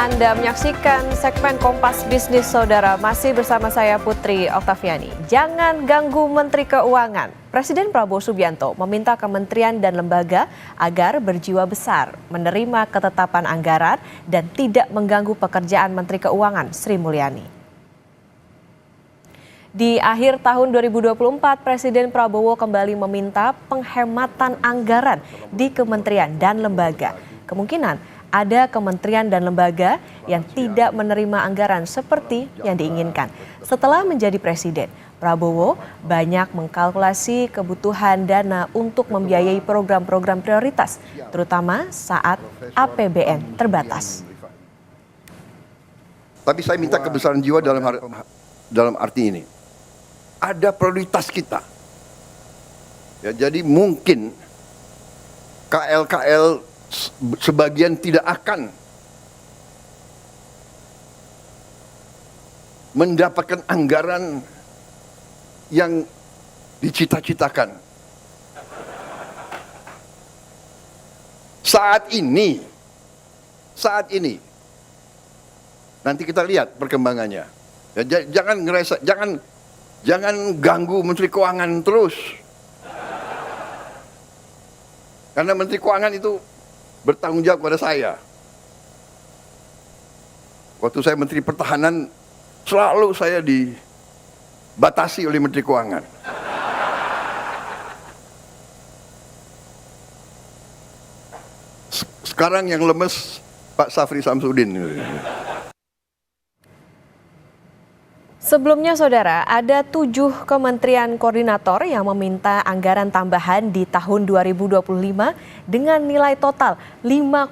Anda menyaksikan segmen Kompas Bisnis Saudara, masih bersama saya Putri Oktaviani. Jangan ganggu Menteri Keuangan. Presiden Prabowo Subianto meminta kementerian dan lembaga agar berjiwa besar, menerima ketetapan anggaran dan tidak mengganggu pekerjaan Menteri Keuangan Sri Mulyani. Di akhir tahun 2024, Presiden Prabowo kembali meminta penghematan anggaran di kementerian dan lembaga. Kemungkinan ada kementerian dan lembaga yang tidak menerima anggaran seperti yang diinginkan. Setelah menjadi presiden, Prabowo banyak mengkalkulasi kebutuhan dana untuk membiayai program-program prioritas, terutama saat APBN terbatas. Tapi saya minta kebesaran jiwa dalam arti ini. Ada prioritas kita. Ya, jadi mungkin KL sebagian tidak akan mendapatkan anggaran yang dicita-citakan. Saat ini, nanti kita lihat perkembangannya. Ya, jangan ganggu Menteri Keuangan terus. Karena Menteri Keuangan itu bertanggung jawab kepada saya. Waktu saya Menteri Pertahanan, selalu saya dibatasi oleh Menteri Keuangan. Sekarang yang lemes Pak Safri Samsudin. Sebelumnya, Saudara, ada 7 kementerian koordinator yang meminta anggaran tambahan di tahun 2025 dengan nilai total 5,1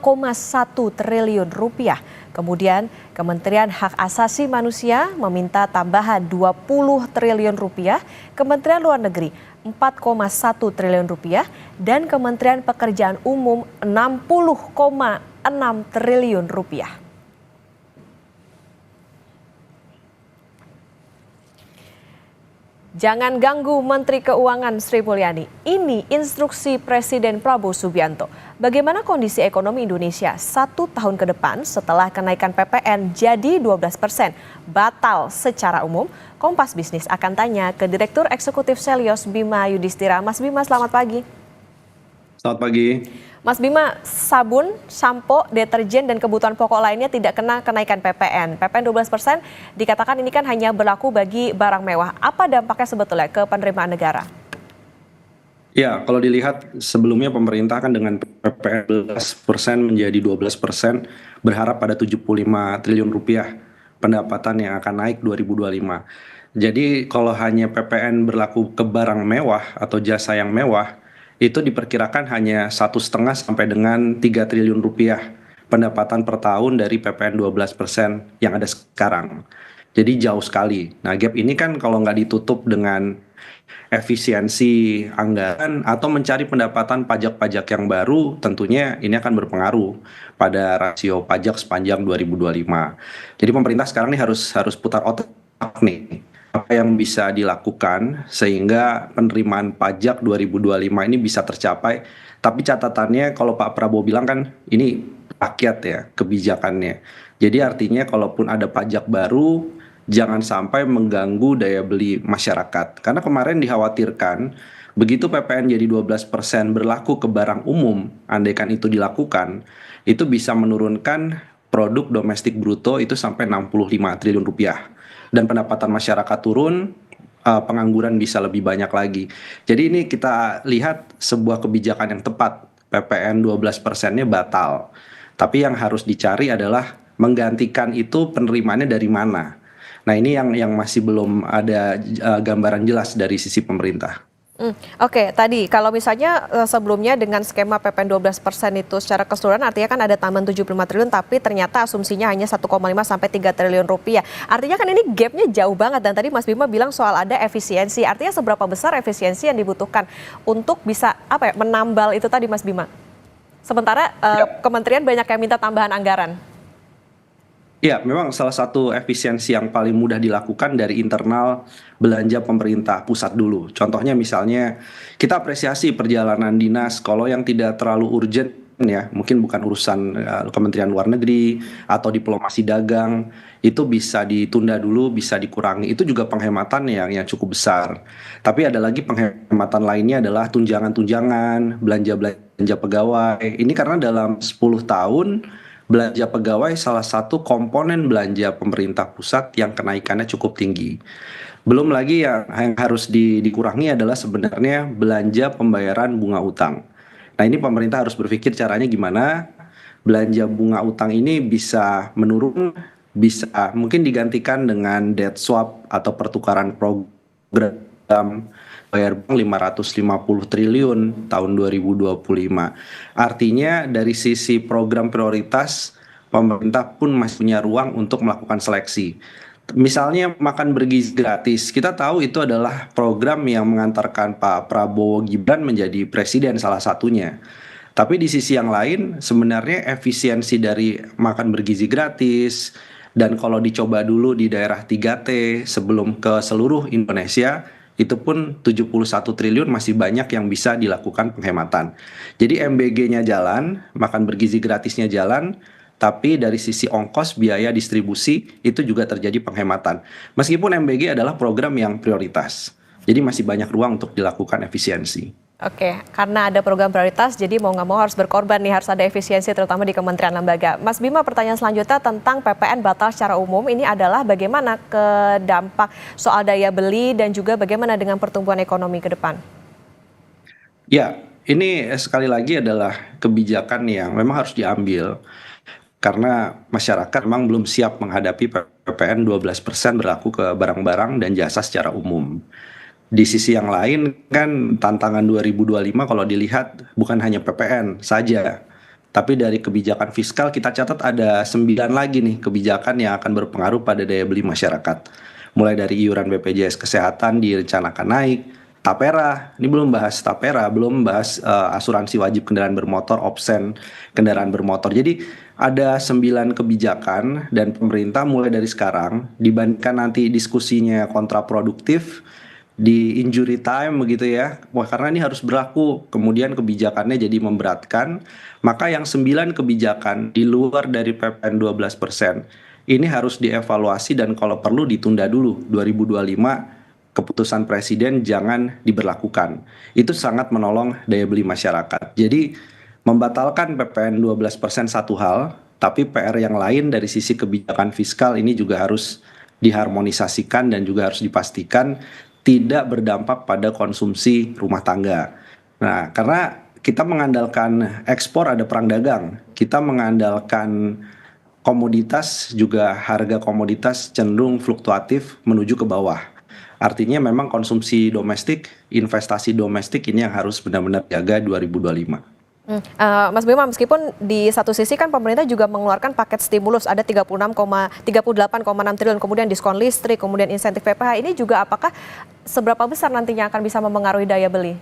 triliun rupiah. Kemudian, Kementerian Hak Asasi Manusia meminta tambahan 20 triliun rupiah, Kementerian Luar Negeri 4,1 triliun rupiah, dan Kementerian Pekerjaan Umum 60,6 triliun rupiah. Jangan ganggu Menteri Keuangan Sri Mulyani. Ini instruksi Presiden Prabowo Subianto. Bagaimana kondisi ekonomi Indonesia 1 tahun ke depan setelah kenaikan PPN jadi 12% batal secara umum? Kompas Bisnis akan tanya ke Direktur Eksekutif Selyos Bima Yudhistira. Mas Bima, selamat pagi. Selamat pagi. Mas Bima, sabun, sampo, deterjen, dan kebutuhan pokok lainnya tidak kena kenaikan PPN. PPN 12% dikatakan ini kan hanya berlaku bagi barang mewah. Apa dampaknya sebetulnya ke penerimaan negara? Ya, kalau dilihat sebelumnya pemerintah kan dengan PPN 11% menjadi 12% berharap pada 75 triliun rupiah pendapatan yang akan naik 2025. Jadi kalau hanya PPN berlaku ke barang mewah atau jasa yang mewah, itu diperkirakan hanya 1,5 sampai dengan 3 triliun rupiah pendapatan per tahun dari PPN 12% yang ada sekarang. Jadi jauh sekali. Nah, gap ini kan kalau nggak ditutup dengan efisiensi anggaran atau mencari pendapatan pajak-pajak yang baru, tentunya ini akan berpengaruh pada rasio pajak sepanjang 2025. Jadi pemerintah sekarang ini harus putar otak nih. Apa yang bisa dilakukan sehingga penerimaan pajak 2025 ini bisa tercapai. Tapi catatannya kalau Pak Prabowo bilang kan ini rakyat ya kebijakannya. Jadi artinya kalaupun ada pajak baru jangan sampai mengganggu daya beli masyarakat. Karena kemarin dikhawatirkan begitu PPN jadi 12% berlaku ke barang umum, andaikan itu dilakukan, itu bisa menurunkan produk domestik bruto itu sampai 65 triliun rupiah. Dan pendapatan masyarakat turun, pengangguran bisa lebih banyak lagi. Jadi ini kita lihat sebuah kebijakan yang tepat, PPN 12%-nya batal. Tapi yang harus dicari adalah menggantikan itu penerimaannya dari mana. Nah ini yang masih belum ada gambaran jelas dari sisi pemerintah. Oke, tadi kalau misalnya sebelumnya dengan skema PPN 12% itu secara keseluruhan artinya kan ada tambahan 75 triliun tapi ternyata asumsinya hanya 1,5 sampai 3 triliun rupiah. Artinya kan ini gapnya jauh banget dan tadi Mas Bima bilang soal ada efisiensi. Artinya seberapa besar efisiensi yang dibutuhkan untuk bisa menambal itu tadi Mas Bima. Sementara kementerian banyak yang minta tambahan anggaran. Ya, memang salah satu efisiensi yang paling mudah dilakukan dari internal belanja pemerintah pusat dulu. Contohnya misalnya kita apresiasi perjalanan dinas kalau yang tidak terlalu urgent ya, mungkin bukan urusan Kementerian Luar Negeri atau diplomasi dagang, itu bisa ditunda dulu, bisa dikurangi. Itu juga penghematan yang cukup besar. Tapi ada lagi penghematan lainnya adalah tunjangan-tunjangan, belanja-belanja pegawai. Ini karena dalam 10 tahun belanja pegawai salah satu komponen belanja pemerintah pusat yang kenaikannya cukup tinggi. Belum lagi yang harus dikurangi adalah sebenarnya belanja pembayaran bunga utang. Nah, ini pemerintah harus berpikir caranya gimana belanja bunga utang ini bisa menurun, bisa mungkin digantikan dengan debt swap atau pertukaran program bayar bank 550 triliun tahun 2025. Artinya dari sisi program prioritas, pemerintah pun masih punya ruang untuk melakukan seleksi. Misalnya makan bergizi gratis, kita tahu itu adalah program yang mengantarkan Pak Prabowo Gibran menjadi presiden salah satunya. Tapi di sisi yang lain, sebenarnya efisiensi dari makan bergizi gratis, dan kalau dicoba dulu di daerah 3T sebelum ke seluruh Indonesia, itu pun 71 triliun masih banyak yang bisa dilakukan penghematan. Jadi MBG-nya jalan, makan bergizi gratisnya jalan, tapi dari sisi ongkos biaya distribusi itu juga terjadi penghematan. Meskipun MBG adalah program yang prioritas. Jadi masih banyak ruang untuk dilakukan efisiensi. Oke, karena ada program prioritas, jadi mau nggak mau harus berkorban nih, harus ada efisiensi terutama di kementerian lembaga. Mas Bima, pertanyaan selanjutnya tentang PPN batal secara umum, ini adalah bagaimana ke dampak soal daya beli dan juga bagaimana dengan pertumbuhan ekonomi ke depan? Ya, ini sekali lagi adalah kebijakan yang memang harus diambil. Karena masyarakat memang belum siap menghadapi PPN 12% berlaku ke barang-barang dan jasa secara umum. Di sisi yang lain kan tantangan 2025 kalau dilihat bukan hanya PPN saja, tapi dari kebijakan fiskal kita catat ada 9 lagi nih kebijakan yang akan berpengaruh pada daya beli masyarakat. Mulai dari iuran BPJS Kesehatan direncanakan naik, Tapera, ini belum bahas Tapera, belum bahas asuransi wajib kendaraan bermotor, opsen kendaraan bermotor. Jadi ada 9 kebijakan dan pemerintah mulai dari sekarang dibandingkan nanti diskusinya kontraproduktif di injury time begitu ya. Wah, karena ini harus berlaku, kemudian kebijakannya jadi memberatkan, maka yang 9 kebijakan di luar dari PPN 12% ini harus dievaluasi dan kalau perlu ditunda dulu 2025 keputusan presiden jangan diberlakukan. Itu sangat menolong daya beli masyarakat. Jadi membatalkan PPN 12% satu hal, tapi PR yang lain dari sisi kebijakan fiskal ini juga harus diharmonisasikan dan juga harus dipastikan tidak berdampak pada konsumsi rumah tangga. Nah, karena kita mengandalkan ekspor ada perang dagang, kita mengandalkan komoditas juga harga komoditas cenderung fluktuatif menuju ke bawah. Artinya memang konsumsi domestik, investasi domestik ini yang harus benar-benar jaga 2025. Mas Bima, meskipun di satu sisi kan pemerintah juga mengeluarkan paket stimulus ada 38,6 triliun, kemudian diskon listrik, kemudian insentif PPh, ini juga apakah seberapa besar nantinya akan bisa mempengaruhi daya beli?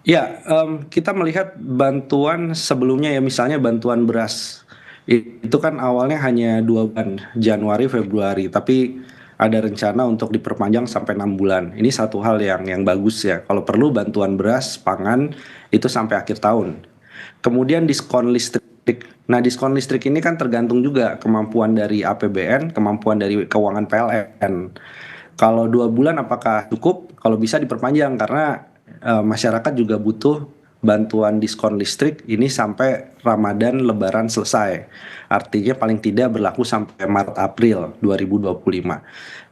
Ya, kita melihat bantuan sebelumnya ya, misalnya bantuan beras. Itu kan awalnya hanya 2 bulan, Januari, Februari, tapi ada rencana untuk diperpanjang sampai 6 bulan. Ini satu hal yang bagus ya. Kalau perlu bantuan beras, pangan, itu sampai akhir tahun. Kemudian diskon listrik. Nah, diskon listrik ini kan tergantung juga kemampuan dari APBN, kemampuan dari keuangan PLN. Kalau 2 bulan apakah cukup? Kalau bisa diperpanjang karena masyarakat juga butuh bantuan diskon listrik ini sampai Ramadan Lebaran selesai. Artinya paling tidak berlaku sampai Maret April 2025.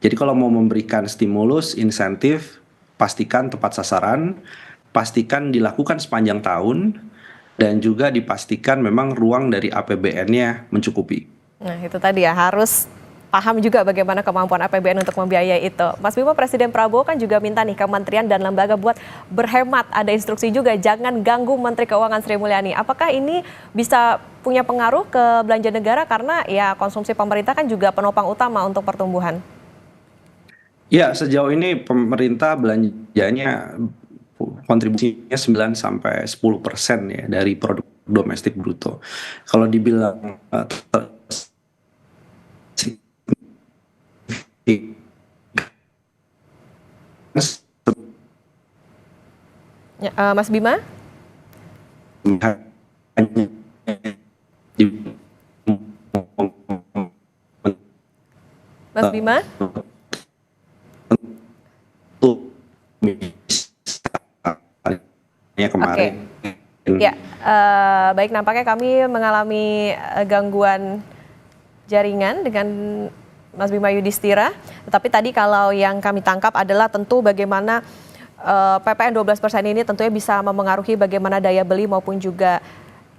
Jadi kalau mau memberikan stimulus, insentif, pastikan tepat sasaran, pastikan dilakukan sepanjang tahun, dan juga dipastikan memang ruang dari APBN-nya mencukupi. Nah, itu tadi ya, harus paham juga bagaimana kemampuan APBN untuk membiayai itu. Mas Bima, Presiden Prabowo kan juga minta nih kementerian dan lembaga buat berhemat. Ada instruksi juga, jangan ganggu Menteri Keuangan Sri Mulyani. Apakah ini bisa punya pengaruh ke belanja negara karena ya konsumsi pemerintah kan juga penopang utama untuk pertumbuhan? Ya, sejauh ini pemerintah belanjanya kontribusinya 9-10% ya dari produk domestik bruto. Kalau dibilang Ya, Mas Bima? Mas Bima? Kemarin. Ya, baik, nampaknya kami mengalami gangguan jaringan dengan Mas Bima Yudhistira. Tetapi tadi kalau yang kami tangkap adalah tentu bagaimana PPN 12% ini tentunya bisa memengaruhi bagaimana daya beli maupun juga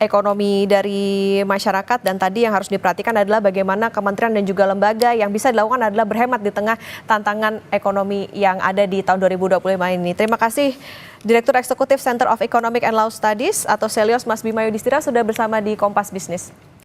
ekonomi dari masyarakat, dan tadi yang harus diperhatikan adalah bagaimana kementerian dan juga lembaga yang bisa dilakukan adalah berhemat di tengah tantangan ekonomi yang ada di tahun 2025 ini. Terima kasih Direktur Eksekutif Center of Economic and Law Studies atau Selios Mas Bima Yudhistira sudah bersama di Kompas Bisnis.